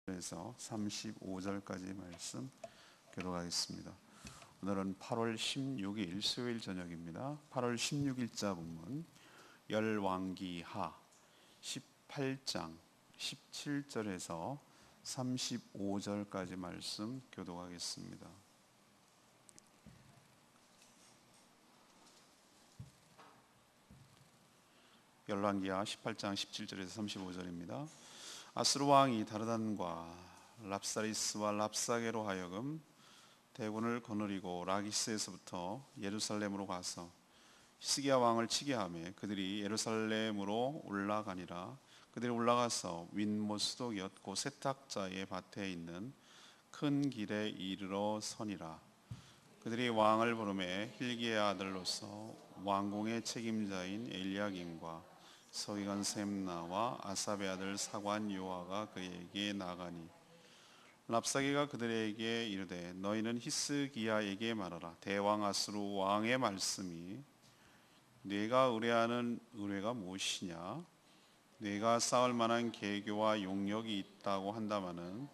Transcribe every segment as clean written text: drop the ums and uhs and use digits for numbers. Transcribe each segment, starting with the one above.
에서 35절까지 말씀 교독하겠습니다. 오늘은 8월 16일 수요일 저녁입니다. 8월 16일자 본문 열왕기하 18장 17절에서 35절까지 말씀 교독하겠습니다. 열왕기하 18장 17절에서 35절입니다. 아스루 왕이 다르단과 랍사리스와 랍사게로 하여금 대군을 거느리고 라기스에서부터 예루살렘으로 가서 히스기야 왕을 치게 하며 그들이 예루살렘으로 올라가니라. 그들이 올라가서 윗모스독이었 곧 세탁자의 밭에 있는 큰 길에 이르러 서니라. 그들이 왕을 부르매 hil기야의 아들로서 왕궁의 책임자인 엘리야김과 서기관 셈나와 아삽의 아들 사관 요아가 그에게 나가니 랍사게가 그들에게 이르되 너희는 히스기야에게 말하라. 대왕 아수르 왕의 말씀이 네가 의뢰하는 의뢰가 무엇이냐? 네가 쌓을 만한 계교와 용력이 있다고 한다마는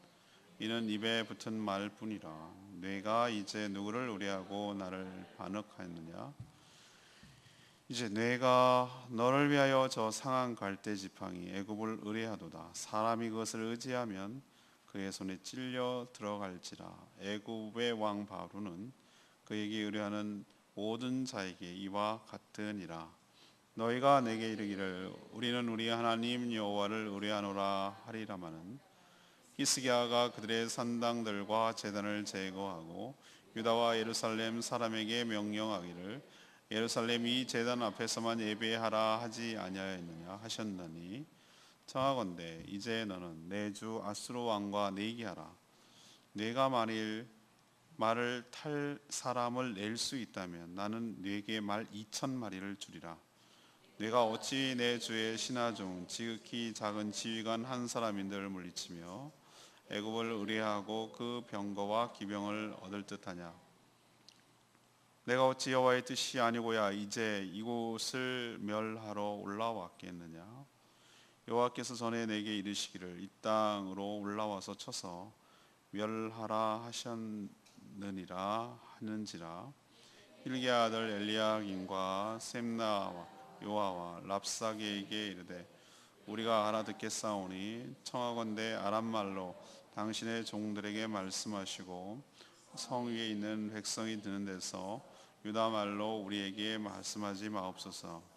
이는 입에 붙은 말뿐이라. 네가 이제 누구를 의뢰하고 나를 반역하느냐? 이제 내가 너를 위하여 저 상한 갈대 지팡이 애굽을 의뢰하도다. 사람이 그것을 의지하면 그의 손에 찔려 들어갈지라. 애굽의 왕 바로는 그에게 의뢰하는 모든 자에게 이와 같으니라. 너희가 내게 이르기를 우리는 우리 하나님 여호와를 의뢰하노라 하리라마는 히스기야가 그들의 산당들과 제단을 제거하고 유다와 예루살렘 사람에게 명령하기를 예루살렘 이 제단 앞에서만 예배하라 하지 아니하였느냐 하셨나니 청하건대 이제 너는 내 주 아수르 왕과 내기하라. 네가 만일 말을 탈 사람을 낼 수 있다면 나는 네게 말 2,000마리를 주리라. 네가 어찌 내 주의 신하 중 지극히 작은 지휘관 한 사람인들을 물리치며 애굽을 의뢰하고 그 병거와 기병을 얻을 듯하냐? 내가 어찌 여호와의 뜻이 아니고야 이제 이곳을 멸하러 올라왔겠느냐? 여호와께서 전에 내게 이르시기를 이 땅으로 올라와서 쳐서 멸하라 하셨느니라 하는지라. hil기야 아들 엘리야김과 셈나와 요아와 랍사게에게 이르되 우리가 알아듣겠사오니 청하건대 아람말로 당신의 종들에게 말씀하시고 성 위에 있는 백성이 드는 데서 유다 말로 우리에게 말씀하지 마옵소서.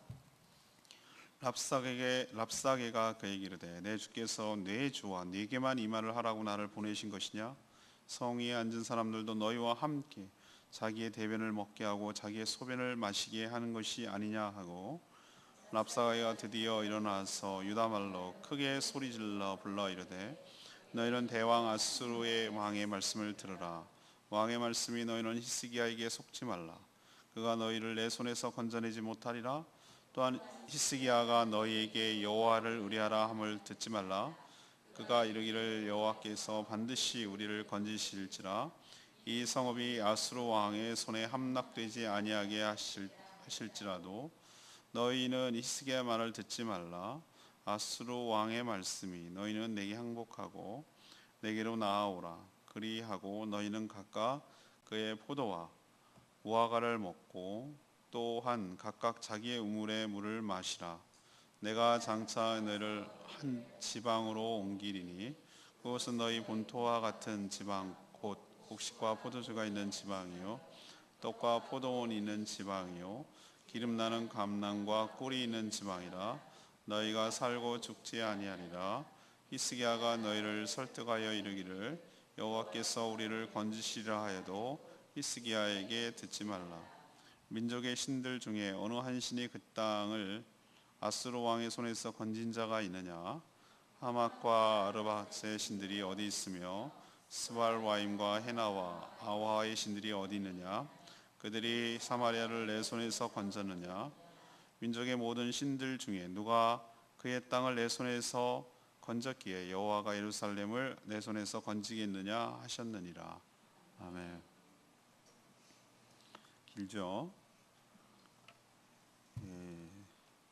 랍사게가 그에게 이르되 내 주께서 내 주와 네게만 이 말을 하라고 나를 보내신 것이냐? 성 위에 앉은 사람들도 너희와 함께 자기의 대변을 먹게 하고 자기의 소변을 마시게 하는 것이 아니냐 하고 랍사게가 드디어 일어나서 유다 말로 크게 소리질러 불러 이르되 너희는 대왕 아수르의 왕의 말씀을 들으라. 왕의 말씀이 너희는 히스기야에게 속지 말라. 그가 너희를 내 손에서 건져내지 못하리라. 또한 히스기야가 너희에게 여호와를 의뢰하라 함을 듣지 말라. 그가 이르기를 여호와께서 반드시 우리를 건지실지라. 이 성읍이 아수르 왕의 손에 함락되지 아니하게 하실지라도 너희는 히스기야 말을 듣지 말라. 아수르 왕의 말씀이 너희는 내게 항복하고 내게로 나아오라. 그리하고 너희는 각각 그의 포도와 무화과를 먹고 또한 각각 자기의 우물의 물을 마시라. 내가 장차 너희를 한 지방으로 옮기리니 그것은 너희 본토와 같은 지방 곧 곡식과 포도주가 있는 지방이요 떡과 포도원이 있는 지방이요 기름 나는 감람과 꿀이 있는 지방이라. 너희가 살고 죽지 아니하리라. 히스기야가 너희를 설득하여 이르기를 여호와께서 우리를 건지시리라 하여도 히스기야에게 듣지 말라. 민족의 신들 중에 어느 한 신이 그 땅을 아수르 왕의 손에서 건진 자가 있느냐? 하맛과 아르밧의 신들이 어디 있으며 스발와임과 헤나와 아와의 신들이 어디 있느냐? 그들이 사마리아를 내 손에서 건졌느냐? 민족의 모든 신들 중에 누가 그의 땅을 내 손에서 건졌기에 여호와가 예루살렘을 내 손에서 건지겠느냐 하셨느니라. 아멘. 길죠?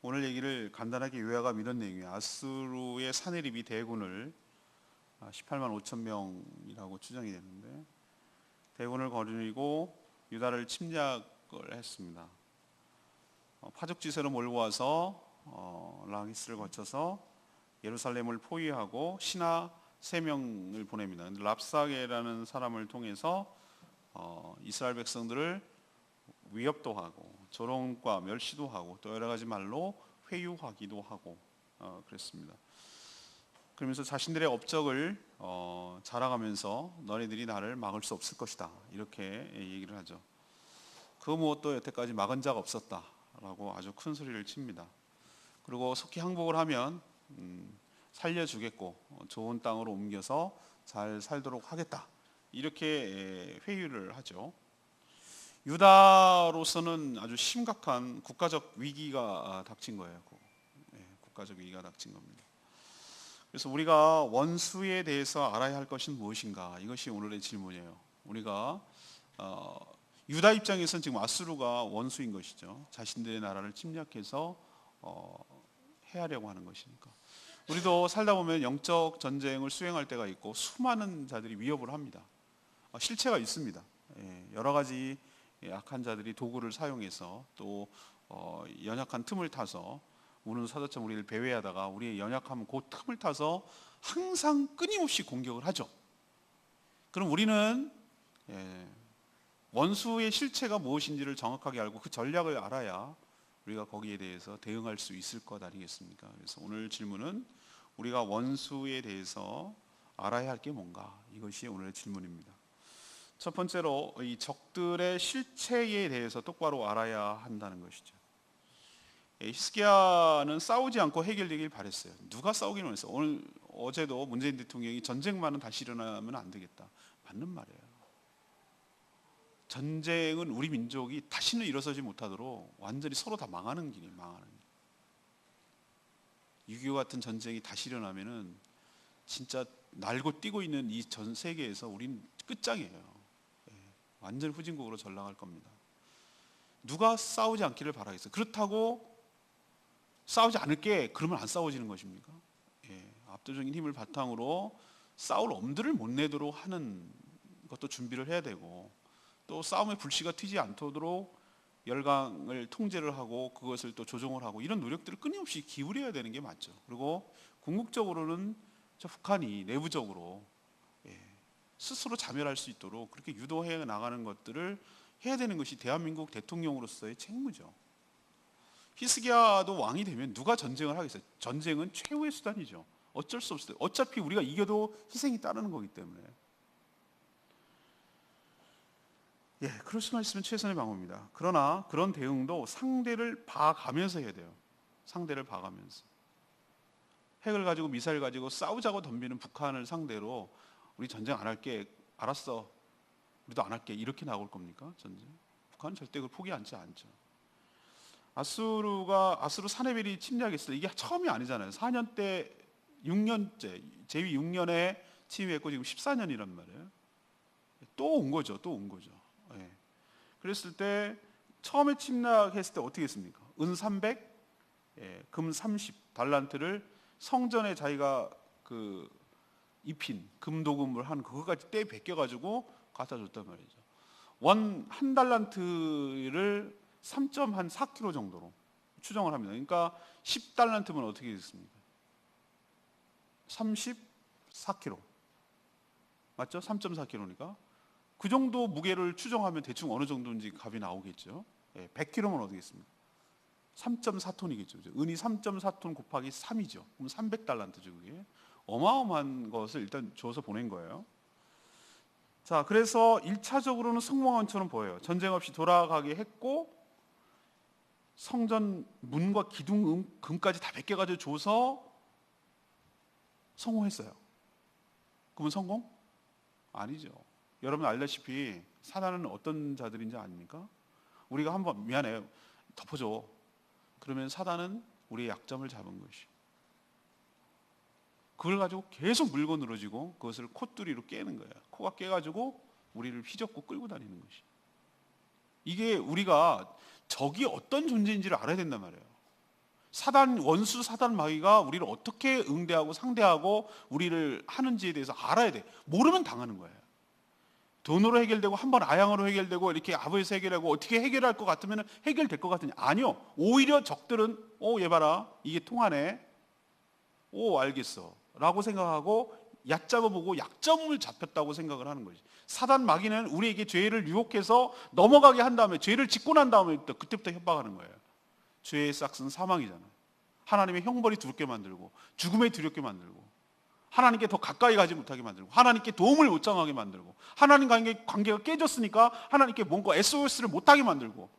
오늘 얘기를 간단하게 요약하면 이런 내용이에요. 아수르의 사내립이 대군을 18만 5천 명이라고 추정이 되는데 대군을 거느리고 유다를 침략을 했습니다. 파죽지세로 몰고 와서 라기스를 거쳐서 예루살렘을 포위하고 신하 3명을 보냅니다. 근데 랍사게라는 사람을 통해서 이스라엘 백성들을 위협도 하고 조롱과 멸시도 하고 또 여러 가지 말로 회유하기도 하고 그랬습니다. 그러면서 자신들의 업적을 자랑하면서 너희들이 나를 막을 수 없을 것이다 이렇게 얘기를 하죠. 그 무엇도 여태까지 막은 자가 없었다라고 아주 큰 소리를 칩니다. 그리고 속히 항복을 하면 살려주겠고 좋은 땅으로 옮겨서 잘 살도록 하겠다 이렇게 회유를 하죠. 유다로서는 아주 심각한 국가적 위기가 닥친 거예요. 국가적 위기가 닥친 겁니다. 그래서 우리가 원수에 대해서 알아야 할 것은 무엇인가? 이것이 오늘의 질문이에요. 우리가 유다 입장에서는 지금 아수르가 원수인 것이죠. 자신들의 나라를 침략해서 해하려고 하는 것이니까. 우리도 살다 보면 영적 전쟁을 수행할 때가 있고 수많은 자들이 위협을 합니다. 실체가 있습니다. 여러 가지 악한 자들이 도구를 사용해서 또 연약한 틈을 타서 우는 사자처럼 우리를 배회하다가 우리의 연약함은 그 틈을 타서 항상 끊임없이 공격을 하죠. 그럼 우리는 원수의 실체가 무엇인지를 정확하게 알고 그 전략을 알아야 우리가 거기에 대해서 대응할 수 있을 것 아니겠습니까? 그래서 오늘 질문은 우리가 원수에 대해서 알아야 할 게 뭔가? 이것이 오늘의 질문입니다. 첫 번째로 이 적들의 실체에 대해서 똑바로 알아야 한다는 것이죠. 히스기야는 싸우지 않고 해결되길 바랬어요. 누가 싸우기는 했어요. 어제도 문재인 대통령이 전쟁만은 다시 일어나면 안 되겠다. 맞는 말이에요. 전쟁은 우리 민족이 다시는 일어서지 못하도록 완전히 서로 다 망하는 길이에요. 망하는 길. 6.25 같은 전쟁이 다시 일어나면은 진짜 날고 뛰고 있는 이 전 세계에서 우린 끝장이에요. 완전 후진국으로 전락할 겁니다. 누가 싸우지 않기를 바라겠어요. 그렇다고 싸우지 않을게 그러면 안 싸워지는 것입니까? 압도적인 힘을 바탕으로 싸울 엄두를 못 내도록 하는 것도 준비를 해야 되고 또 싸움의 불씨가 튀지 않도록 열강을 통제를 하고 그것을 또 조정을 하고 이런 노력들을 끊임없이 기울여야 되는 게 맞죠. 그리고 궁극적으로는 저 북한이 내부적으로 스스로 자멸할 수 있도록 그렇게 유도해 나가는 것들을 해야 되는 것이 대한민국 대통령으로서의 책무죠. 히스기야도 왕이 되면 누가 전쟁을 하겠어요? 전쟁은 최후의 수단이죠. 어쩔 수 없어요. 어차피 우리가 이겨도 희생이 따르는 거기 때문에. 그럴 수만 있으면 최선의 방법입니다. 그러나 그런 대응도 상대를 봐가면서 해야 돼요. 상대를 봐가면서. 핵을 가지고 미사일 가지고 싸우자고 덤비는 북한을 상대로 우리 전쟁 안 할게. 알았어. 우리도 안 할게. 이렇게 나올 겁니까? 전쟁? 북한은 절대 그걸 포기하지 않죠. 아수르 사네벨이 침략했을 때 이게 처음이 아니잖아요. 4년 때 6년째 제위 6년에 침입했고 지금 14년이란 말이에요. 또 온 거죠. 그랬을 때 처음에 침략했을 때 어떻게 했습니까? 은 300, 금 30 달란트를 성전에 자기가 그 입힌 금도금을 한 그거까지 떼 베껴가지고 갖다 줬단 말이죠. 한 달란트를 3.4kg 정도로 추정을 합니다. 그러니까 10달란트면 어떻게 됐습니까? 34kg 맞죠? 3.4kg니까 그 정도 무게를 추정하면 대충 어느 정도인지 값이 나오겠죠. 100kg면 어떻겠습니까? 3.4톤이겠죠. 은이 3.4톤 곱하기 3이죠. 그럼 300달란트죠. 그게 어마어마한 것을 일단 줘서 보낸 거예요. 자, 그래서 1차적으로는 성공한처럼 보여요. 전쟁 없이 돌아가게 했고 성전 문과 기둥 금까지 다 베껴가지고 줘서 성공했어요. 그러면 성공? 아니죠. 여러분 알다시피 사단은 어떤 자들인지 아닙니까? 우리가 한번 미안해요. 덮어줘. 그러면 사단은 우리의 약점을 잡은 것이. 그걸 가지고 계속 물고 늘어지고 그것을 콧뚜리로 깨는 거예요. 코가 깨가지고 우리를 휘젓고 끌고 다니는 것이. 이게 우리가 적이 어떤 존재인지를 알아야 된단 말이에요. 원수 사단 마귀가 우리를 어떻게 응대하고 상대하고 우리를 하는지에 대해서 알아야 돼. 모르면 당하는 거예요. 돈으로 해결되고 한번 아양으로 해결되고 이렇게 아버지에서 해결하고 어떻게 해결할 것 같으면 해결될 것 같으냐? 아니요. 오히려 적들은 얘 봐라, 이게 통하네. 알겠어 라고 생각하고 얕잡아 보고 약점을 잡혔다고 생각을 하는 거지. 사단 마귀는 우리에게 죄를 유혹해서 넘어가게 한 다음에, 죄를 짓고 난 다음에 그때부터 협박하는 거예요. 죄의 싹은 사망이잖아요. 하나님의 형벌이 두렵게 만들고 죽음에 두렵게 만들고 하나님께 더 가까이 가지 못하게 만들고 하나님께 도움을 못 청하게 만들고 하나님 관계가 깨졌으니까 하나님께 뭔가 SOS를 못하게 만들고,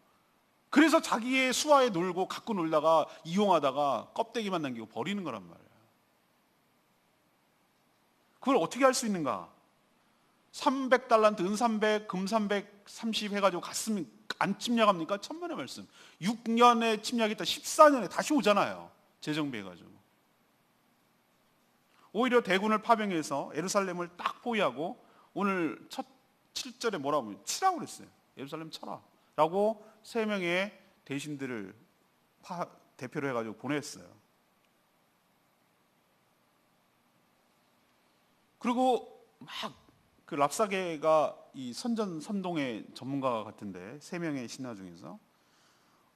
그래서 자기의 수하에 놀고 갖고 놀다가 이용하다가 껍데기만 남기고 버리는 거란 말이에요. 그걸 어떻게 할 수 있는가? 300달란트, 은 300, 금 330 해가지고 갔으면 안 침략합니까? 천만의 말씀. 6년에 침략했다 14년에 다시 오잖아요. 재정비해가지고. 오히려 대군을 파병해서 예루살렘을 딱 포위하고, 오늘 첫 7절에 뭐라고 하면 치라고 그랬어요. 예루살렘 쳐라 라고 3명의 대신들을 대표로 해가지고 보냈어요. 그리고 막 그 랍사게가 이 선동의 전문가 같은데 3명의 신하 중에서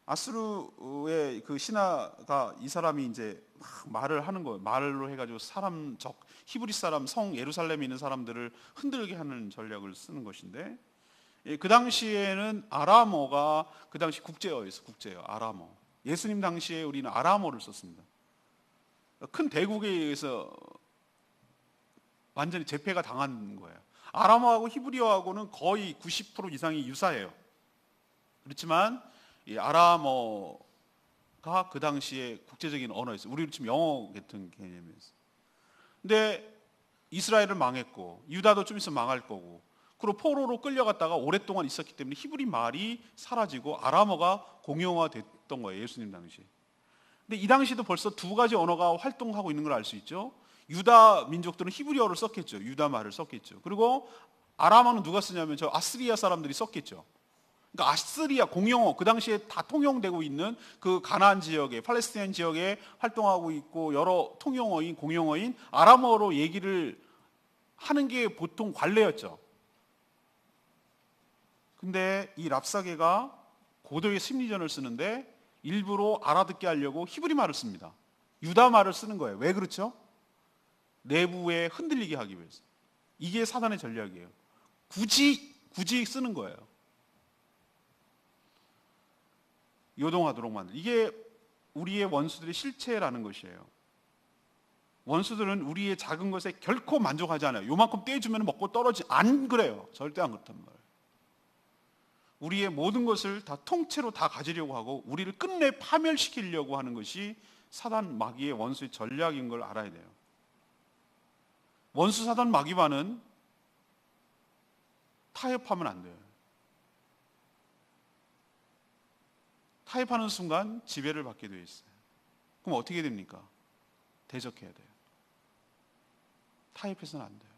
아수르의 그 신하가, 이 사람이 이제 막 말을 하는 거예요. 말로 해가지고 히브리 사람, 성 예루살렘에 있는 사람들을 흔들게 하는 전략을 쓰는 것인데, 그 당시에는 아람어가 그 당시 국제어였어요. 국제어 아람어. 예수님 당시에 우리는 아람어를 썼습니다. 큰 대국에 의해서 완전히 제패가 당한 거예요. 아람어하고 히브리어하고는 거의 90% 이상이 유사해요. 그렇지만 이 아람어가 그 당시에 국제적인 언어였어요. 우리 지금 영어 같은 개념이었어요. 근데 이스라엘은 망했고 유다도 좀 있으면 망할 거고, 그리고 포로로 끌려갔다가 오랫동안 있었기 때문에 히브리 말이 사라지고 아람어가 공용화됐던 거예요. 예수님 당시에. 근데 이 당시도 벌써 2가지 언어가 활동하고 있는 걸 알 수 있죠. 유다 민족들은 히브리어를 썼겠죠. 유다 말을 썼겠죠. 그리고 아람어는 누가 쓰냐면 저 아스리아 사람들이 썼겠죠. 그러니까 아스리아 공용어, 그 당시에 다 통용되고 있는 그 가나안 지역에, 팔레스타인 지역에 활동하고 있고 여러 통용어인, 공용어인 아람어로 얘기를 하는 게 보통 관례였죠. 근데 이 랍사게가 고도의 심리전을 쓰는데 일부러 알아듣게 하려고 히브리 말을 씁니다. 유다 말을 쓰는 거예요. 왜 그렇죠? 내부에 흔들리게 하기 위해서. 이게 사단의 전략이에요. 굳이 쓰는 거예요. 요동하도록 만들. 이게 우리의 원수들의 실체라는 것이에요. 원수들은 우리의 작은 것에 결코 만족하지 않아요. 요만큼 떼주면 먹고 안 그래요. 절대 안 그렇단 말이에요. 우리의 모든 것을 다 통째로 다 가지려고 하고 우리를 끝내 파멸시키려고 하는 것이 사단 마귀의 원수의 전략인 걸 알아야 돼요. 원수 사단 마귀와는 타협하면 안 돼요. 타협하는 순간 지배를 받게 되어 있어요. 그럼 어떻게 됩니까? 대적해야 돼요. 타협해서는 안 돼요.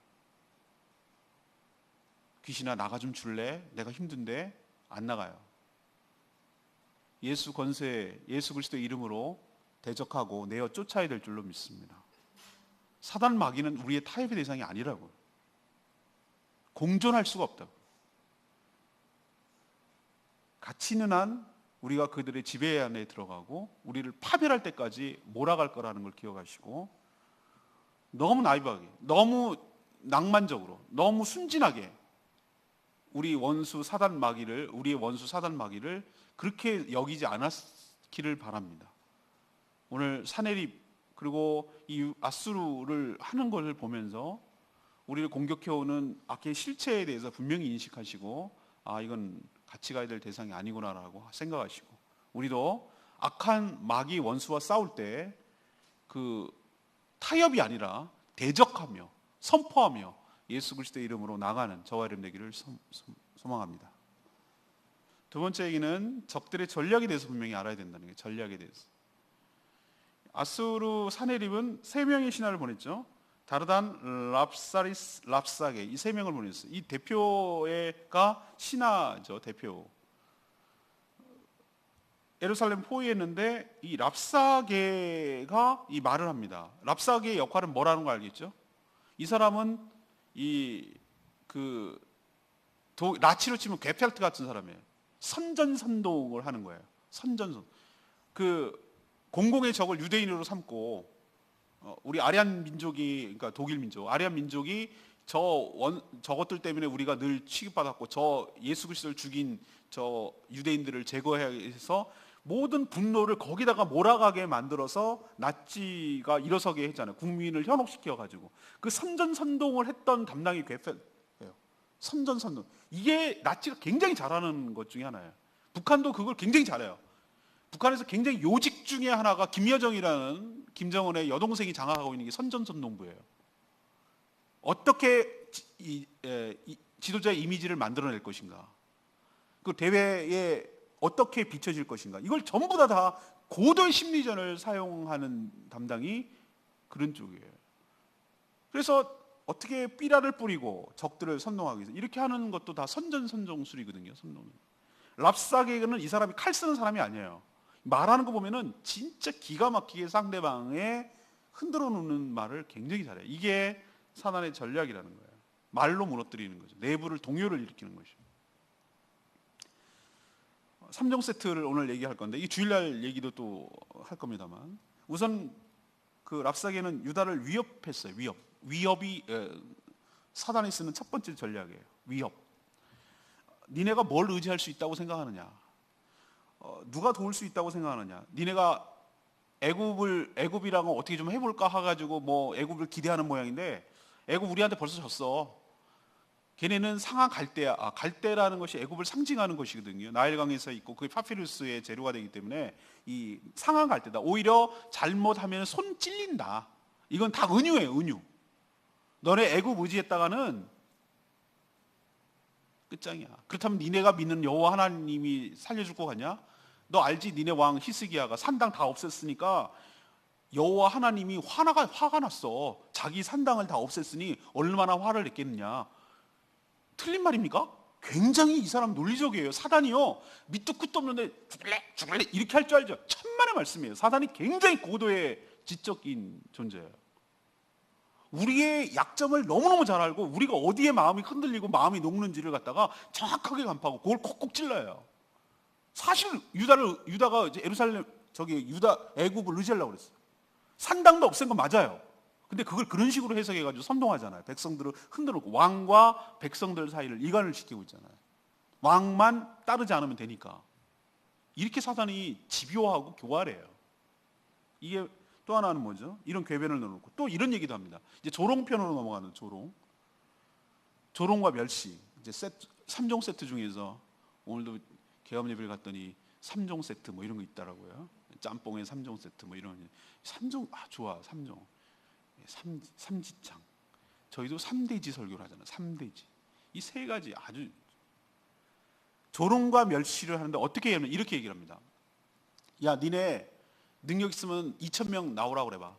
귀신아 나가 좀 줄래? 내가 힘든데. 안 나가요. 예수 권세, 예수 그리스도의 이름으로 대적하고 내어 쫓아야 될 줄로 믿습니다. 사단 마귀는 우리의 타협의 대상이 아니라고요. 공존할 수가 없다고. 가치 있는 한 우리가 그들의 지배 안에 들어가고 우리를 파멸할 때까지 몰아갈 거라는 걸 기억하시고, 너무 나이브하게, 너무 낭만적으로, 너무 순진하게 우리의 원수 사단 마귀를 그렇게 여기지 않았기를 바랍니다. 오늘 사내립 그리고 이 아수르를 하는 것을 보면서 우리를 공격해오는 악의 실체에 대해서 분명히 인식하시고, 이건 같이 가야 될 대상이 아니구나라고 생각하시고, 우리도 악한 마귀 원수와 싸울 때 그 타협이 아니라 대적하며 선포하며 예수 그리스도의 이름으로 나가는 저와 여러분 되기를 소망합니다. 두 번째 얘기는 적들의 전략에 대해서 분명히 알아야 된다는 게, 전략에 대해서. 아수르 사네립은 3명의 신하를 보냈죠. 다르단, 랍사게, 이 3명을 보냈어요. 이 대표가 신하죠. 대표. 예루살렘 포위했는데 이 랍사게가 이 말을 합니다. 랍사게의 역할은 뭐라는 거 알겠죠? 이 사람은 나치로 치면 괴펠트 같은 사람이에요. 선전선동을 하는 거예요. 선전선. 공공의 적을 유대인으로 삼고 우리 아리안 민족이, 그러니까 독일 민족, 아리안 민족이 저것들 때문에 우리가 늘 취급받았고 저 예수 그리스도를 죽인 저 유대인들을 제거해야 해서 모든 분노를 거기다가 몰아가게 만들어서 나치가 일어서게 했잖아요. 국민을 현혹시켜 가지고 그 선전선동을 했던 담당이 괴펠이에요. 선전선동. 이게 나치가 굉장히 잘하는 것 중에 하나예요. 북한도 그걸 굉장히 잘해요. 북한에서 굉장히 요직 중에 하나가 김여정이라는 김정은의 여동생이 장악하고 있는 게 선전선동부예요. 어떻게 지도자의 이미지를 만들어낼 것인가, 그 대회에 어떻게 비춰질 것인가, 이걸 전부 다 고도의 심리전을 사용하는 담당이 그런 쪽이에요. 그래서 어떻게 삐라를 뿌리고 적들을 선동하기 위해서 이렇게 하는 것도 다 선전선동술이거든요. 랍사게는 이 사람이 칼 쓰는 사람이 아니에요. 말하는 거 보면은 진짜 기가 막히게 상대방에 흔들어 놓는 말을 굉장히 잘해요. 이게 사단의 전략이라는 거예요. 말로 무너뜨리는 거죠. 내부를 동요를 일으키는 것이죠. 3종 세트를 오늘 얘기할 건데 이 주일날 얘기도 또 할 겁니다만, 우선 그 랍사게는 유다를 위협했어요. 위협이 사단이 쓰는 첫 번째 전략이에요. 위협. 니네가 뭘 의지할 수 있다고 생각하느냐? 누가 도울 수 있다고 생각하느냐? 니네가 애굽이라고 어떻게 좀 해볼까 해가지고 뭐 애굽을 기대하는 모양인데 애굽 우리한테 벌써 졌어. 걔네는 상한 갈대야. 갈대라는 것이 애굽을 상징하는 것이거든요. 나일강에서 있고 그게 파피루스의 재료가 되기 때문에 이 상한 갈대다. 오히려 잘못하면 손 찔린다. 이건 다 은유예요, 은유. 너네 애굽 의지했다가는 끝장이야. 그렇다면 니네가 믿는 여호와 하나님이 살려줄 것 같냐? 너 알지? 니네 왕 히스기야가 산당 다 없앴으니까 여호와 하나님이 화가 났어. 자기 산당을 다 없앴으니 얼마나 화를 냈겠느냐. 틀린 말입니까? 굉장히 이 사람 논리적이에요. 사단이요, 밑도 끝도 없는데 죽을래 이렇게 할 줄 알죠? 천만의 말씀이에요. 사단이 굉장히 고도의 지적인 존재예요. 우리의 약점을 너무너무 잘 알고 우리가 어디에 마음이 흔들리고 마음이 녹는지를 갖다가 정확하게 간파하고 그걸 콕콕 찔러요. 사실 유다가 이제 애굽을 의지하려고 그랬어요. 산당도 없앤 건 맞아요. 근데 그걸 그런 식으로 해석해가지고 선동하잖아요. 백성들을 흔들어놓고 왕과 백성들 사이를 이간을 시키고 있잖아요. 왕만 따르지 않으면 되니까. 이렇게 사단이 집요하고 교활해요. 이게 또 하나는 뭐죠? 이런 궤변을 넣어놓고 또 이런 얘기도 합니다. 이제 조롱편으로 넘어가는 조롱과 멸시. 이제 3종 세트 중에서 오늘도 개업 예배를 갔더니 3종 세트 뭐 이런 거 있더라고요. 짬뽕에 3종 세트 뭐 이런 3종 좋아. 3종. 삼지창. 저희도 3대지 설교를 하잖아요. 3대지. 이 세 가지 아주 조롱과 멸시를 하는데 어떻게 하면 이렇게 얘기를 합니다. 야, 니네 능력 있으면 2,000명 나오라고 그래봐.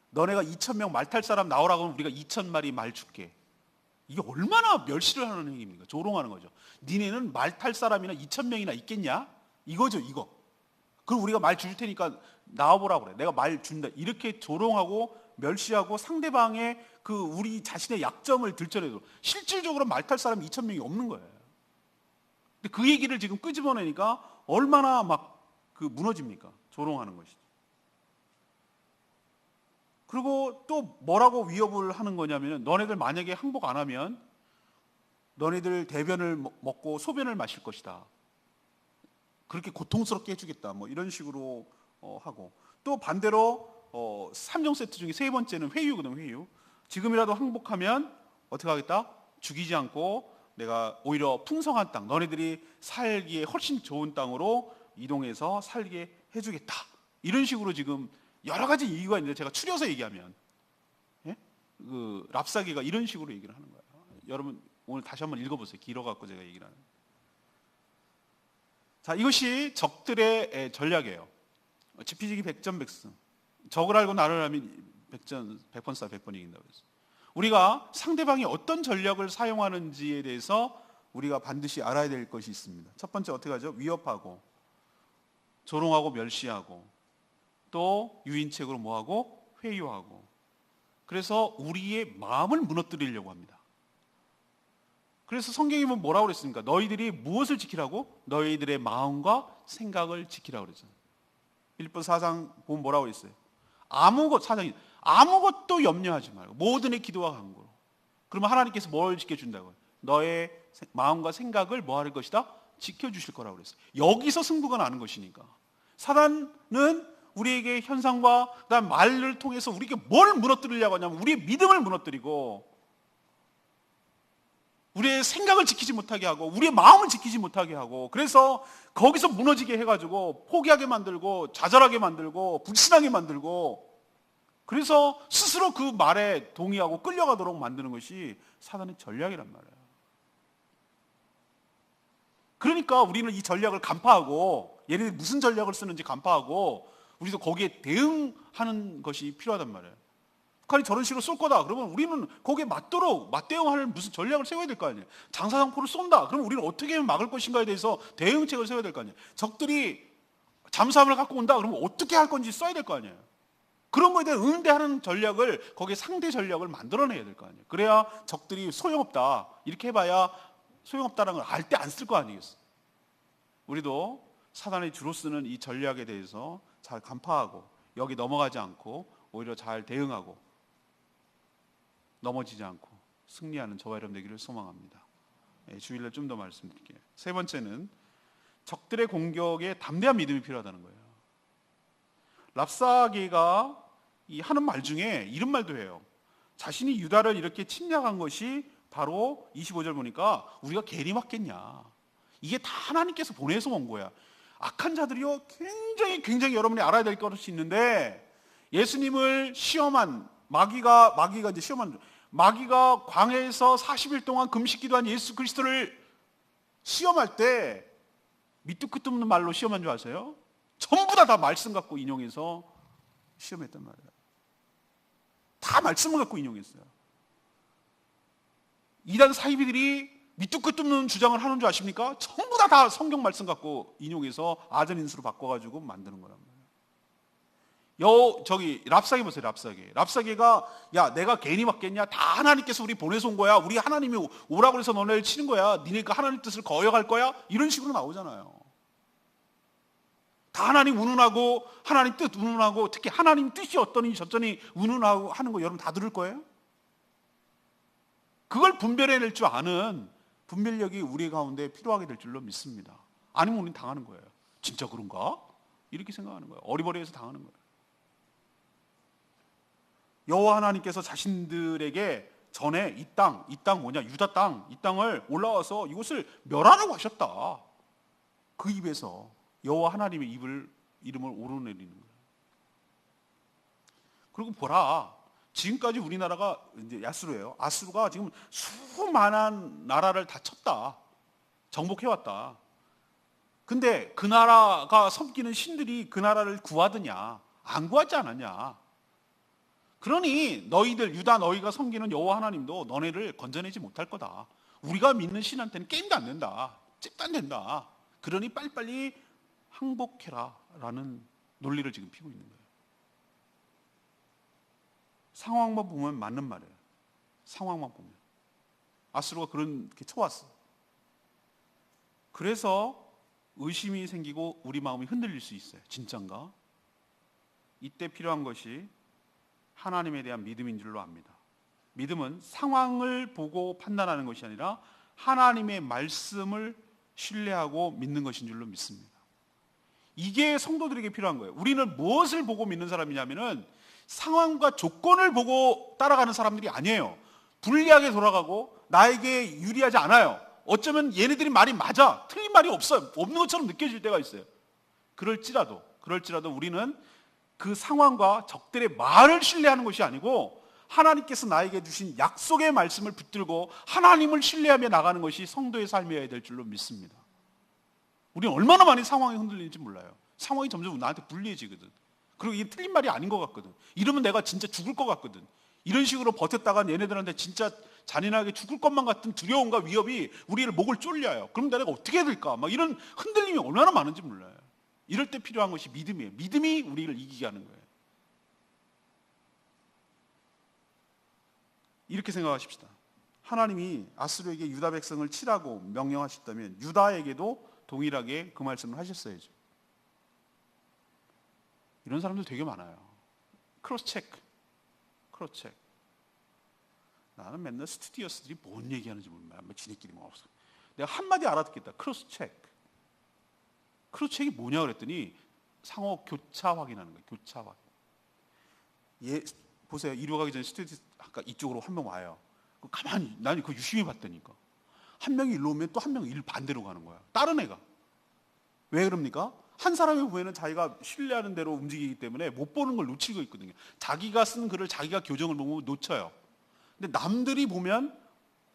너네가 2,000명 말 탈 사람 나오라고 하면 우리가 2,000마리 말 줄게. 이게 얼마나 멸시를 하는 행위입니까? 조롱하는 거죠. 니네는 말 탈 사람이나 2,000명이나 있겠냐? 이거죠, 이거. 그럼 우리가 말 줄 테니까 나와보라고 그래. 내가 말 준다. 이렇게 조롱하고 멸시하고 상대방의 우리 자신의 약점을 들춰내도 실질적으로 말 탈 사람이 2,000명이 없는 거예요. 근데 그 얘기를 지금 끄집어내니까 얼마나 무너집니까? 조롱하는 것이죠. 그리고 또 뭐라고 위협을 하는 거냐면, 너네들 만약에 항복 안 하면 너네들 대변을 먹고 소변을 마실 것이다. 그렇게 고통스럽게 해주겠다. 뭐 이런 식으로 하고, 또 반대로 3종 세트 중에 세 번째는 회유거든. 회유. 지금이라도 항복하면 어떻게 하겠다? 죽이지 않고 내가 오히려 풍성한 땅, 너네들이 살기에 훨씬 좋은 땅으로 이동해서 살게 해주겠다. 이런 식으로 지금 여러 가지 이유가 있는데 제가 추려서 얘기하면, 랍사게가 이런 식으로 얘기를 하는 거예요. 여러분 오늘 다시 한번 읽어보세요. 길어갖고 제가 얘기를 하는. 자, 이것이 적들의 전략이에요. 지피지기 100전 100승. 적을 알고 나를 알면 100번 싸 100번 이긴다고 했어요. 우리가 상대방이 어떤 전략을 사용하는지에 대해서 우리가 반드시 알아야 될 것이 있습니다. 첫 번째 어떻게 하죠? 위협하고, 조롱하고 멸시하고 또 유인책으로 뭐하고 회유하고, 그래서 우리의 마음을 무너뜨리려고 합니다. 그래서 성경이 뭐라고 그랬습니까? 너희들이 무엇을 지키라고? 너희들의 마음과 생각을 지키라고 그랬잖아요. 빌립보 4장 보면 뭐라고 그랬어요? 아무것도 염려하지 말고 모든의 기도와 간구로. 그러면 하나님께서 뭘 지켜준다고요? 너의 마음과 생각을 뭐 할 것이다? 지켜주실 거라고 그랬어요. 여기서 승부가 나는 것이니까. 사단은 우리에게 현상과 그다음 말을 통해서 우리에게 뭘 무너뜨리려고 하냐면 우리의 믿음을 무너뜨리고 우리의 생각을 지키지 못하게 하고 우리의 마음을 지키지 못하게 하고, 그래서 거기서 무너지게 해가지고 포기하게 만들고 좌절하게 만들고 불신하게 만들고, 그래서 스스로 그 말에 동의하고 끌려가도록 만드는 것이 사단의 전략이란 말이에요. 그러니까 우리는 이 전략을 간파하고, 얘네들이 무슨 전략을 쓰는지 간파하고 우리도 거기에 대응하는 것이 필요하단 말이에요. 북한이 저런 식으로 쏠 거다 그러면 우리는 거기에 맞대응하는 무슨 전략을 세워야 될 거 아니에요. 장사장포를 쏜다 그러면 우리는 어떻게 막을 것인가에 대해서 대응책을 세워야 될 거 아니에요. 적들이 잠수함을 갖고 온다 그러면 어떻게 할 건지 써야 될 거 아니에요. 그런 거에 대해 응대하는 전략을, 거기에 상대 전략을 만들어내야 될 거 아니에요. 그래야 적들이 소용없다 이렇게 해봐야 소용없다는 걸 알 때 안 쓸 거 아니겠어요. 우리도 사단이 주로 쓰는 이 전략에 대해서 잘 간파하고 여기 넘어가지 않고 오히려 잘 대응하고 넘어지지 않고 승리하는 저와 여러분 되기를 소망합니다. 주일날 좀 더 말씀드릴게요. 세 번째는 적들의 공격에 담대한 믿음이 필요하다는 거예요. 랍사게가 하는 말 중에 이런 말도 해요. 자신이 유다를 이렇게 침략한 것이 바로 25절 보니까 우리가 괜히 맞겠냐, 이게 다 하나님께서 보내서 온 거야. 악한 자들이요 굉장히 여러분이 알아야 될 것이 있는데, 예수님을 시험한 마귀가 이제 시험한, 마귀가 광야에서 40일 동안 금식 기도한 예수 그리스도를 시험할 때 밑도 끝도 없는 말로 시험한 줄 아세요? 전부 다 말씀 갖고 인용해서 시험했단 말이에요. 다 말씀을 갖고 인용했어요. 이단 사이비들이 밑도 끝도 없는 주장을 하는 줄 아십니까? 전부 다 성경 말씀 갖고 인용해서 아전인수로 바꿔가지고 만드는 거란 말이에요. 랍사게 보세요. 랍사게가 야 내가 괜히 맞겠냐, 다 하나님께서 우리 보내서 온 거야, 우리 하나님이 오라고 해서 너네를 치는 거야, 니네가 하나님 뜻을 거역할 거야, 이런 식으로 나오잖아요. 다 하나님 운운하고 하나님 뜻 운운하고, 특히 하나님 뜻이 어떠니 저쩌니 운운하고 하는 거 여러분 다 들을 거예요. 그걸 분별해낼 줄 아는 분별력이 우리 가운데 필요하게 될 줄로 믿습니다. 아니면 우리는 당하는 거예요. 진짜 그런가? 이렇게 생각하는 거예요. 어리버리해서 당하는 거예요. 여호와 하나님께서 자신들에게 전에 이 땅 뭐냐, 유다 땅, 이 땅을 올라와서 이곳을 멸하라고 하셨다. 그 입에서 여호와 하나님의 이름을 오르내리는 거예요. 그리고 보라, 지금까지 우리나라가 이제 야스루예요. 아수르가 지금 수많은 나라를 다 쳤다. 정복해왔다. 근데 그 나라가 섬기는 신들이 그 나라를 구하더냐? 안 구하지 않았냐? 그러니 너희들 유다 너희가 섬기는 여호와 하나님도 너네를 건져내지 못할 거다. 우리가 믿는 신한테는 게임도 안 된다. 찝도 안 된다. 그러니 빨리빨리 항복해라 라는 논리를 지금 피고 있는 거예요. 상황만 보면 맞는 말이에요. 상황만 보면 아수르가 그렇게 쳐왔어. 그래서 의심이 생기고 우리 마음이 흔들릴 수 있어요. 진짠가? 이때 필요한 것이 하나님에 대한 믿음인 줄로 압니다. 믿음은 상황을 보고 판단하는 것이 아니라 하나님의 말씀을 신뢰하고 믿는 것인 줄로 믿습니다. 이게 성도들에게 필요한 거예요. 우리는 무엇을 보고 믿는 사람이냐면은 상황과 조건을 보고 따라가는 사람들이 아니에요. 불리하게 돌아가고 나에게 유리하지 않아요. 어쩌면 얘네들이 말이 맞아. 틀린 말이 없어요. 없는 것처럼 느껴질 때가 있어요. 그럴지라도 우리는 그 상황과 적들의 말을 신뢰하는 것이 아니고 하나님께서 나에게 주신 약속의 말씀을 붙들고 하나님을 신뢰하며 나가는 것이 성도의 삶이어야 될 줄로 믿습니다. 우리는 얼마나 많이 상황이 흔들리는지 몰라요. 상황이 점점 나한테 불리해지거든. 그리고 이게 틀린 말이 아닌 것 같거든. 이러면 내가 진짜 죽을 것 같거든. 이런 식으로 버텼다간 얘네들한테 진짜 잔인하게 죽을 것만 같은 두려움과 위협이 우리를 목을 졸려요. 그럼 내가 어떻게 해야 될까? 막 이런 흔들림이 얼마나 많은지 몰라요. 이럴 때 필요한 것이 믿음이에요. 믿음이 우리를 이기게 하는 거예요. 이렇게 생각하십시다. 하나님이 아수르에게 유다 백성을 치라고 명령하셨다면 유다에게도 동일하게 그 말씀을 하셨어야죠. 이런 사람들 되게 많아요. 크로스 체크. 나는 맨날 스튜디오스들이 뭔 얘기하는지 몰라. 지네끼리 뭐 없어. 내가 한마디 알아듣겠다. 크로스 체크. 크로스 체크이 뭐냐 그랬더니 상호 교차 확인하는 거예요. 교차 확인. 보세요. 이리 가기 전에 스튜디오 아까 이쪽으로 한 명 와요. 가만히 난 그거 유심히 봤다니까. 한 명이 일로 오면 또 한 명이 일 반대로 가는 거야. 다른 애가. 왜 그럽니까? 한 사람의 후에는 자기가 신뢰하는 대로 움직이기 때문에 못 보는 걸 놓치고 있거든요. 자기가 쓴 글을 자기가 교정을 보면 놓쳐요. 근데 남들이 보면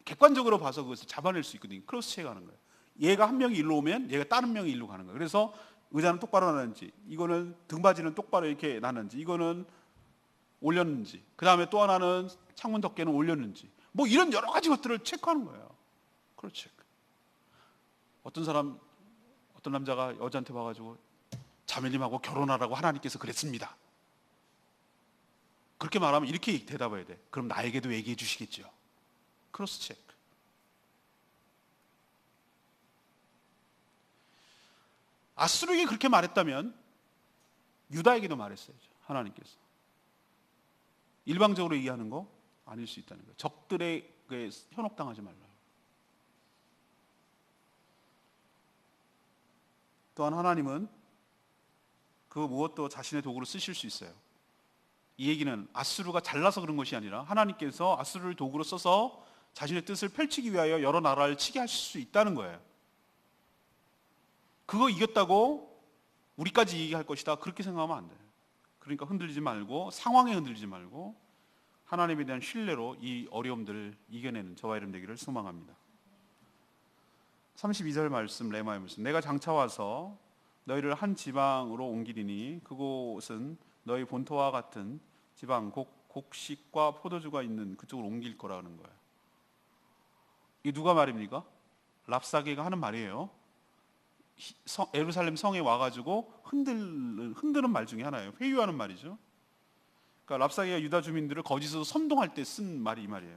객관적으로 봐서 그것을 잡아낼 수 있거든요. 크로스 체크하는 거예요. 얘가 한 명이 일로 오면 얘가 다른 명이 일로 가는 거예요. 그래서 의자는 똑바로 나는지, 이거는 등받이는 똑바로 이렇게 나는지, 이거는 올렸는지, 그 다음에 또 하나는 창문 덮개는 올렸는지, 뭐 이런 여러 가지 것들을 체크하는 거예요. 크로스 체크. 어떤 남자가 여자한테 와가지고 자매님하고 결혼하라고 하나님께서 그랬습니다. 그렇게 말하면 이렇게 대답해야 돼. 그럼 나에게도 얘기해 주시겠죠. 크로스 체크. 아수르에게 그렇게 말했다면 유다에게도 말했어야죠. 하나님께서. 일방적으로 얘기하는 거 아닐 수 있다는 거예요. 적들에게 현혹당하지 말라. 또한 하나님은 그 무엇도 자신의 도구로 쓰실 수 있어요. 이 얘기는 아수르가 잘나서 그런 것이 아니라 하나님께서 아수르를 도구로 써서 자신의 뜻을 펼치기 위하여 여러 나라를 치게 하실 수 있다는 거예요. 그거 이겼다고 우리까지 얘기할 것이다, 그렇게 생각하면 안 돼요. 그러니까 흔들리지 말고, 상황에 흔들리지 말고 하나님에 대한 신뢰로 이 어려움들을 이겨내는 저와 여러분 되기를 소망합니다. 32절 말씀, 레마의 말씀. 내가 장차 와서 너희를 한 지방으로 옮기리니 그곳은 너희 본토와 같은 지방, 곡식과 포도주가 있는 그쪽으로 옮길 거라는 거예요. 이게 누가 말입니까? 랍사게가 하는 말이에요. 예루살렘 성에 와가지고 흔드는 말 중에 하나예요. 회유하는 말이죠. 그러니까 랍사게가 유다 주민들을 거짓으로 선동할 때 쓴 말이 이 말이에요.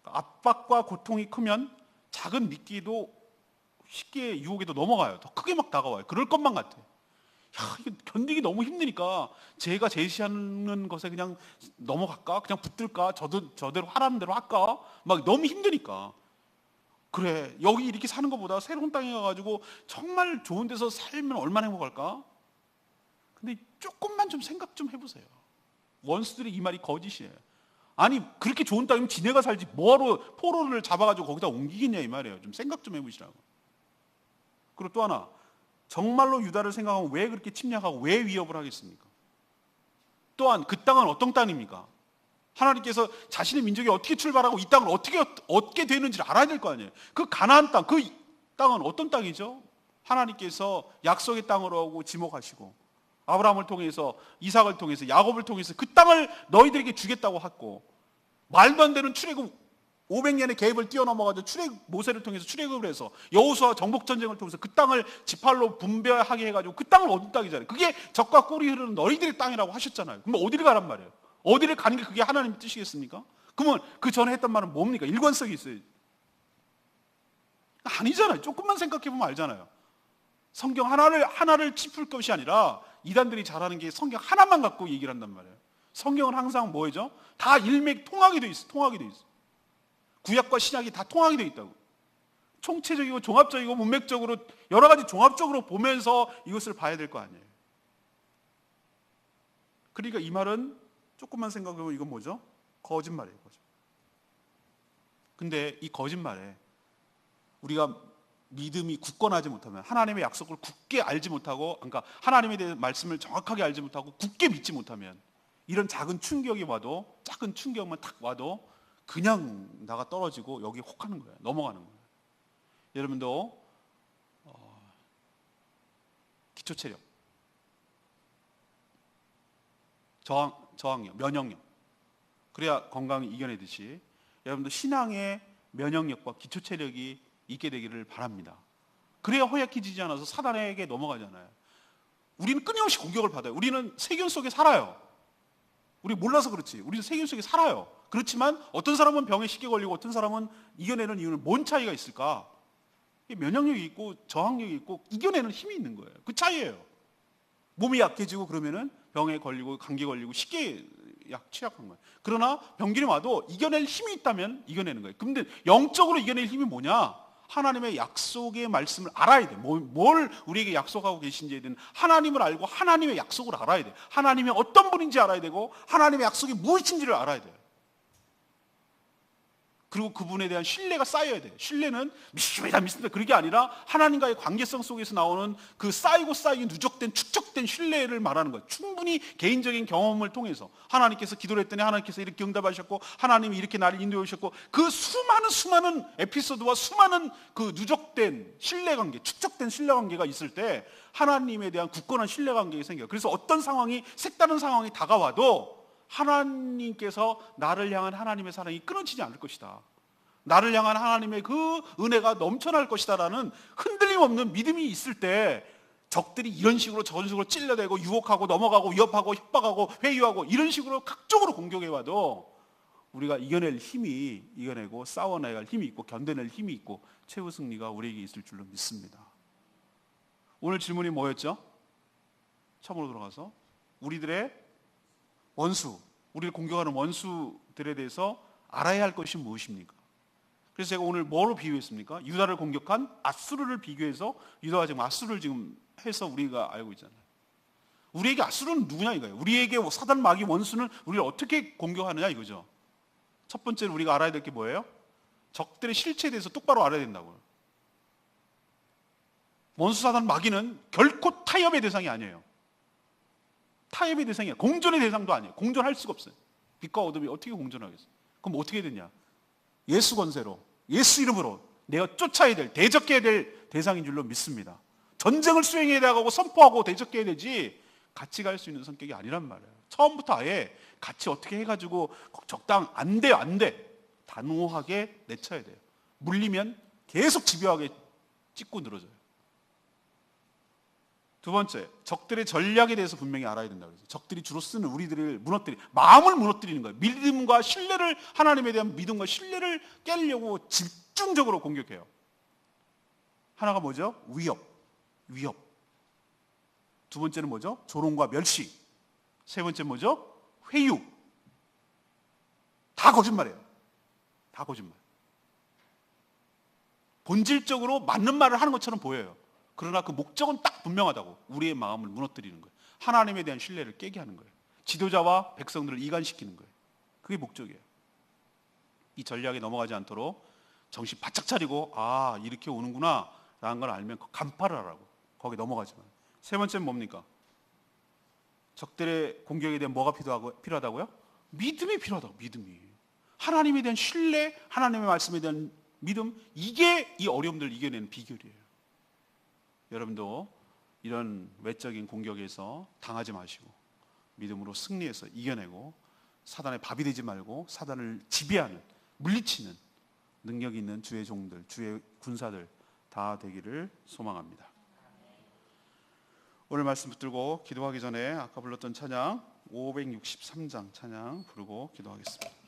그러니까 압박과 고통이 크면 작은 미끼도 쉽게 유혹에도 넘어가요. 더 크게 막 다가와요. 그럴 것만 같아. 이게 견디기 너무 힘드니까 제가 제시하는 것에 그냥 넘어갈까? 그냥 붙들까? 저대로 하라는 대로 할까? 막 너무 힘드니까. 그래, 여기 이렇게 사는 것보다 새로운 땅에 가가지고 정말 좋은 데서 살면 얼마나 행복할까? 근데 조금만 좀 생각 좀 해보세요. 원수들이 이 말이 거짓이에요. 아니, 그렇게 좋은 땅이면 지네가 살지 뭐하러 포로를 잡아가지고 거기다 옮기겠냐 이 말이에요. 좀 생각 좀 해보시라고. 그리고 또 하나, 정말로 유다를 생각하면 왜 그렇게 침략하고 왜 위협을 하겠습니까? 또한 그 땅은 어떤 땅입니까? 하나님께서 자신의 민족이 어떻게 출발하고 이 땅을 어떻게 얻게 되는지를 알아야 될 거 아니에요. 그 가나안 땅, 그 땅은 어떤 땅이죠? 하나님께서 약속의 땅으로 하고 지목하시고 아브라함을 통해서, 이삭을 통해서, 야곱을 통해서 그 땅을 너희들에게 주겠다고 했고, 말도 안 되는 출애굽 500년의 갭을 뛰어넘어가지고 모세를 통해서 출애굽을 해서 여호수아 정복 전쟁을 통해서 그 땅을 지팔로 분배하게 해가지고 그 땅을 얻은 땅이잖아요. 그게 젖과 꿀이 흐르는 너희들의 땅이라고 하셨잖아요. 그럼 어디를 가란 말이에요? 어디를 가는 게 그게 하나님의 뜻이겠습니까? 그러면 그 전에 했던 말은 뭡니까? 일관성이 있어요. 아니잖아요. 조금만 생각해보면 알잖아요. 성경 하나를 짚을 것이 아니라 이단들이 잘하는 게 성경 하나만 갖고 얘기를 한단 말이에요. 성경은 항상 뭐죠? 다 일맥 통하게 돼 있어. 구약과 신약이 다 통하게 돼 있다고. 총체적이고 종합적이고 문맥적으로 여러 가지 종합적으로 보면서 이것을 봐야 될 거 아니에요. 그러니까 이 말은 조금만 생각해보면 이건 뭐죠? 거짓말이에요. 근데 이 거짓말에 우리가 믿음이 굳건하지 못하면, 하나님의 약속을 굳게 알지 못하고, 그러니까 하나님에 대한 말씀을 정확하게 알지 못하고 굳게 믿지 못하면 이런 작은 충격이 와도, 작은 충격만 탁 와도 그냥 나가 떨어지고 여기 혹하는 거예요. 넘어가는 거예요. 여러분도 기초체력, 저항력, 면역력, 그래야 건강을 이겨내듯이 여러분도 신앙의 면역력과 기초체력이 있게 되기를 바랍니다. 그래야 허약해지지 않아서 사단에게 넘어가잖아요. 우리는 끊임없이 공격을 받아요. 우리는 세균 속에 살아요. 우리 몰라서 그렇지. 우리는 세균 속에 살아요. 그렇지만 어떤 사람은 병에 쉽게 걸리고 어떤 사람은 이겨내는 이유는 뭔 차이가 있을까? 면역력이 있고 저항력이 있고 이겨내는 힘이 있는 거예요. 그 차이예요. 몸이 약해지고 그러면은 병에 걸리고 감기 걸리고 쉽게 취약한 거예요. 그러나 병균이 와도 이겨낼 힘이 있다면 이겨내는 거예요. 근데 영적으로 이겨낼 힘이 뭐냐? 하나님의 약속의 말씀을 알아야 돼. 뭘 우리에게 약속하고 계신지에 대한 하나님을 알고 하나님의 약속을 알아야 돼. 하나님이 어떤 분인지 알아야 되고 하나님의 약속이 무엇인지를 알아야 돼요. 그리고 그분에 대한 신뢰가 쌓여야 돼요. 신뢰는 믿습니다 그게 아니라 하나님과의 관계성 속에서 나오는 그 쌓이고 쌓인 누적된 축적된 신뢰를 말하는 거예요. 충분히 개인적인 경험을 통해서 하나님께서 기도를 했더니 하나님께서 이렇게 응답하셨고 하나님이 이렇게 나를 인도해 오셨고 그 수많은 에피소드와 수많은 그 누적된 신뢰관계, 축적된 신뢰관계가 있을 때 하나님에 대한 굳건한 신뢰관계가 생겨요. 그래서 어떤 상황이 색다른 상황이 다가와도 하나님께서 나를 향한 하나님의 사랑이 끊어지지 않을 것이다. 나를 향한 하나님의 그 은혜가 넘쳐날 것이다 라는 흔들림 없는 믿음이 있을 때 적들이 이런 식으로 저런 식으로 찔러대고 유혹하고 넘어가고 위협하고 협박하고 회유하고 이런 식으로 각적으로 공격해와도 우리가 이겨내고 싸워내갈 힘이 있고 견뎌낼 힘이 있고 최후 승리가 우리에게 있을 줄로 믿습니다. 오늘 질문이 뭐였죠? 처음으로 돌아가서 우리들의 원수, 우리를 공격하는 원수들에 대해서 알아야 할 것이 무엇입니까? 그래서 제가 오늘 뭐로 비유했습니까? 유다를 공격한 아수르를 비교해서 유다가 지금 아수르를 지금 해서 우리가 알고 있잖아요. 우리에게 아수르는 누구냐 이거예요. 우리에게 사단 마귀 원수는 우리를 어떻게 공격하느냐 이거죠. 첫 번째로 우리가 알아야 될 게 뭐예요? 적들의 실체에 대해서 똑바로 알아야 된다고요. 원수 사단 마귀는 결코 타협의 대상이 아니에요. 타협의 대상이야. 공존의 대상도 아니에요. 공존할 수가 없어요. 빛과 어둠이 어떻게 공존하겠어요? 그럼 어떻게 되냐? 예수 권세로, 예수 이름으로 내가 쫓아야 될, 대적해야 될 대상인 줄로 믿습니다. 전쟁을 수행해야 되고 선포하고 대적해야 되지 같이 갈 수 있는 성격이 아니란 말이에요. 처음부터 아예 같이 어떻게 해가지고 적당 안 돼요, 안 돼. 단호하게 내쳐야 돼요. 물리면 계속 집요하게 찍고 늘어져요. 두 번째, 적들의 전략에 대해서 분명히 알아야 된다고 해서 적들이 주로 쓰는 우리들을 마음을 무너뜨리는 거예요. 믿음과 신뢰를, 하나님에 대한 믿음과 신뢰를 깨려고 집중적으로 공격해요. 하나가 뭐죠? 위협. 두 번째는 뭐죠? 조롱과 멸시. 세 번째 뭐죠? 회유. 다 거짓말이에요. 다 거짓말. 본질적으로 맞는 말을 하는 것처럼 보여요. 그러나 그 목적은 딱 분명하다고. 우리의 마음을 무너뜨리는 거예요. 하나님에 대한 신뢰를 깨게 하는 거예요. 지도자와 백성들을 이간시키는 거예요. 그게 목적이에요. 이 전략에 넘어가지 않도록 정신 바짝 차리고 이렇게 오는구나 라는 걸 알면 간파를 하라고. 거기 넘어가지 마요. 세 번째는 뭡니까? 적들의 공격에 대한 뭐가 필요하다고요? 믿음이 필요하다고. 믿음이. 하나님에 대한 신뢰, 하나님의 말씀에 대한 믿음, 이게 이 어려움들을 이겨내는 비결이에요. 여러분도 이런 외적인 공격에서 당하지 마시고 믿음으로 승리해서 이겨내고 사단의 밥이 되지 말고 사단을 지배하는, 물리치는 능력 있는 주의 종들, 주의 군사들 다 되기를 소망합니다. 오늘 말씀 붙들고 기도하기 전에 아까 불렀던 찬양 563장 찬양 부르고 기도하겠습니다.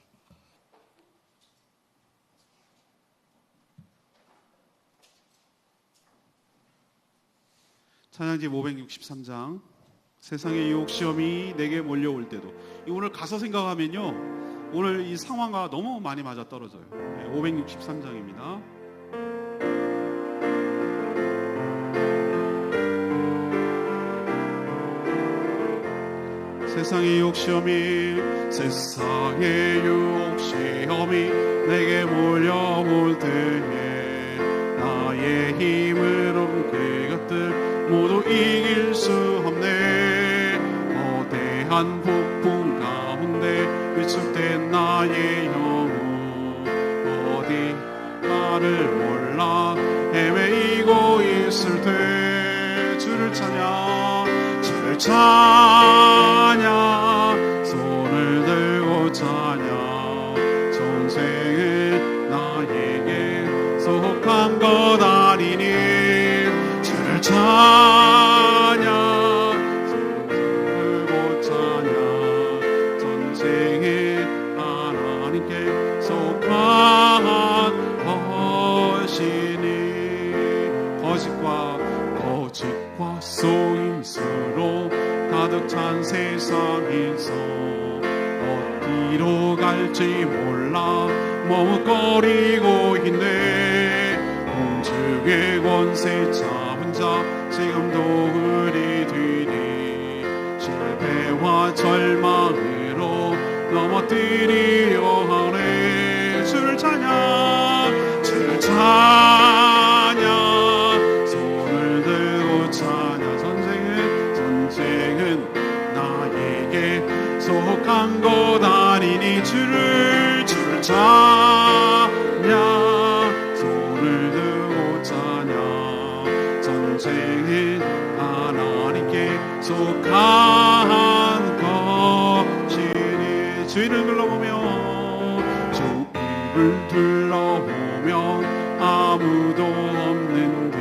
찬양지 563장 세상의 유혹 시험이 내게 몰려올 때도. 오늘 가사 생각하면요 오늘 이 상황과 너무 많이 맞아떨어져요. 563장입니다. 세상의 유혹 시험이 내게 몰려올 때에 나의 힘으로 그것들 모두 이길 수 없네. 거대한 폭풍 가운데 위축된 나의 영혼 어디 나를 몰라 헤매이고 있을 때 주를 찬양 손을 들고 찬양 전생은 나에게 속한 것 아니니 주를 찬양 가득 찬 세상에서 어디로 갈지 몰라 머뭇거리고 있네. 공중의 권세 잡은 자 지금도 흐리되니 실패와 절망으로 넘어뜨리려 하네. 주를 찬양 주를 찬양 손을 들고 찬양. 전쟁은 나에게 속한 것 아니니 주를 찬양 손을 들고 찬양. 전쟁은 하나님께 속한 것이니 주위를 둘러보며 주 위를 둘러보며 아무도 없는데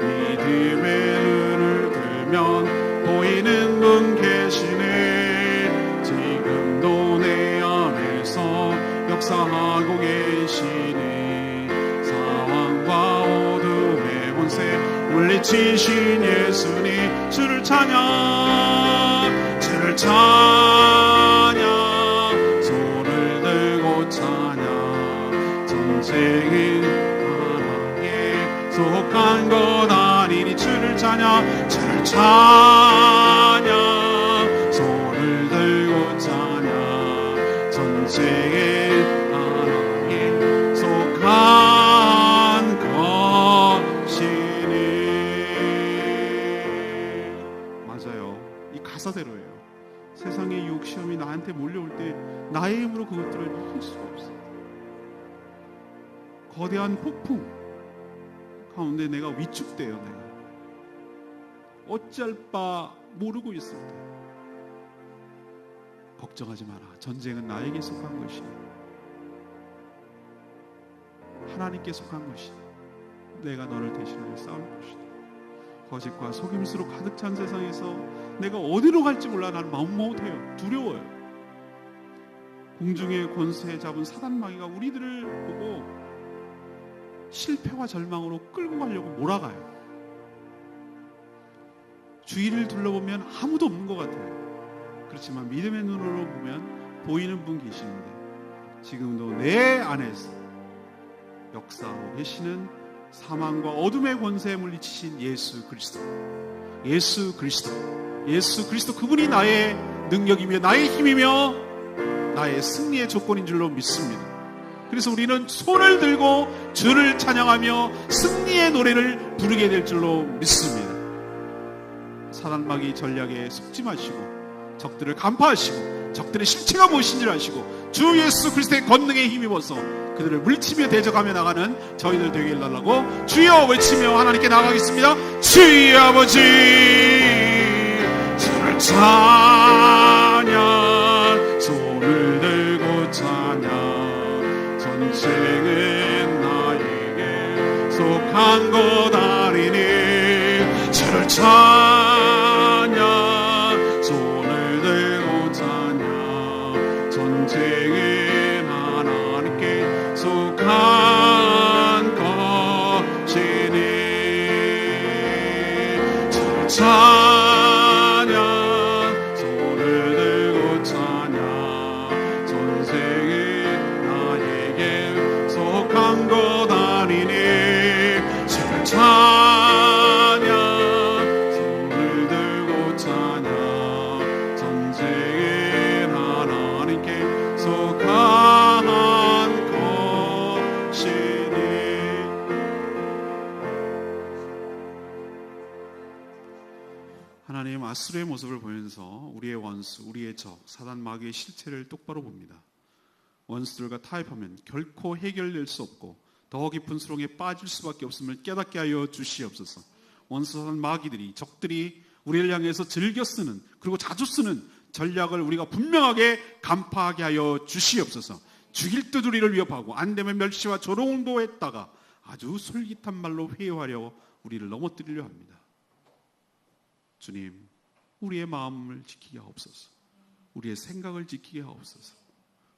믿음의 눈을 들면 보이는 분 계시네. 지금도 내 안에서 역사하고 계시네. 사망과 어둠의 권세 물리치신 예수님 주를 찬양 주를 찬양 손을 들고 찬양. 전쟁은 하나님께 속한 것 아니니 주를 찬양 주를 찬양 손을 들고 찬양. 전쟁은 하나님께 속한 것이니. 맞아요. 이 가사대로예요. 세상의 유혹 시험이 나한테 몰려올 때 나의 힘으로 그것들을 이길 수가 없어요. 거대한 폭풍 가운데 내가 위축돼요. 내가 어찌할 바 모르고 있을 때 걱정하지 마라. 전쟁은 나에게 속한 것이 하나님께 속한 것이 내가 너를 대신하여 싸울 것이다. 거짓과 속임수로 가득 찬 세상에서 내가 어디로 갈지 몰라. 나는 마음먹어요. 두려워요. 공중의 권세 잡은 사단 마귀가 우리들을 보고 실패와 절망으로 끌고 가려고 몰아가요. 주위를 둘러보면 아무도 없는 것 같아요. 그렇지만 믿음의 눈으로 보면 보이는 분 계시는데 지금도 내 안에서 역사하고 계시는 사망과 어둠의 권세에 물리치신 예수 그리스도, 예수 그리스도, 예수 그리스도 그분이 나의 능력이며 나의 힘이며 나의 승리의 조건인 줄로 믿습니다. 그래서 우리는 손을 들고 주를 찬양하며 승리의 노래를 부르게 될 줄로 믿습니다. 사단마귀 전략에 속지 마시고 적들을 간파하시고 적들의 실체가 무엇인지를 아시고 주 예수 그리스도의 권능에 힘입어서 그들을 물리치며 대적하며 나가는 저희들 되게 해달라고 주여 외치며 하나님께 나가겠습니다. 주의 아버지 주를 찬양 손을 들고 찬양. 전쟁은 나에게 속한 것 아니니 주를 찬양 손을 들고 찬양. 전쟁은 하나님께 속한 것이니 주를 찬양 손을 들고 찬양. 전쟁은 나에게 속한 것 아니니 주를 찬양 손을 들고 찬양. 전쟁은 하나님께 속한 것이니. 하나님 아수르의 모습을 보면서 우리의 원수, 우리의 적, 사단 마귀의 실체를 똑바로 봅니다. 원수들과 타협하면 결코 해결될 수 없고 더 깊은 수렁에 빠질 수밖에 없음을 깨닫게 하여 주시옵소서. 원수 사단 마귀들이 적들이 우리를 향해서 즐겨 쓰는 그리고 자주 쓰는 전략을 우리가 분명하게 간파하게 하여 주시옵소서. 죽일 듯 우리를 위협하고 안되면 멸시와 조롱도 했다가 아주 솔깃한 말로 회유하려 우리를 넘어뜨리려 합니다. 주님, 우리의 마음을 지키게 하옵소서. 우리의 생각을 지키게 하옵소서.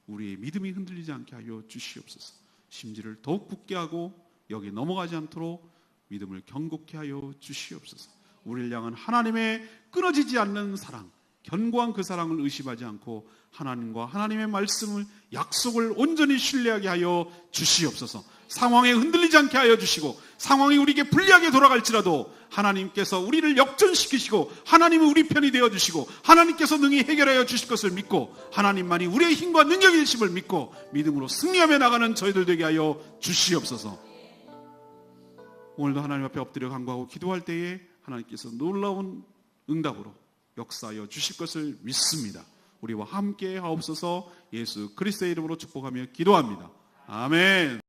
우리의 믿음이 흔들리지 않게 하여 주시옵소서. 심지를 더욱 굳게 하고 여기 넘어가지 않도록 믿음을 견고케 하여 주시옵소서. 우리를 향한 하나님의 끊어지지 않는 사랑, 견고한 그 사랑을 의심하지 않고 하나님과 하나님의 말씀을, 약속을 온전히 신뢰하게 하여 주시옵소서. 상황에 흔들리지 않게 하여 주시고, 상황이 우리에게 불리하게 돌아갈지라도 하나님께서 우리를 역전시키시고 하나님은 우리 편이 되어주시고 하나님께서 능히 해결하여 주실 것을 믿고 하나님만이 우리의 힘과 능력이 되심을 믿고 믿음으로 승리하며 나가는 저희들 되게 하여 주시옵소서. 오늘도 하나님 앞에 엎드려 간구하고 기도할 때에 하나님께서 놀라운 응답으로 역사하여 주실 것을 믿습니다. 우리와 함께 하옵소서. 예수 그리스도의 이름으로 축복하며 기도합니다. 아멘.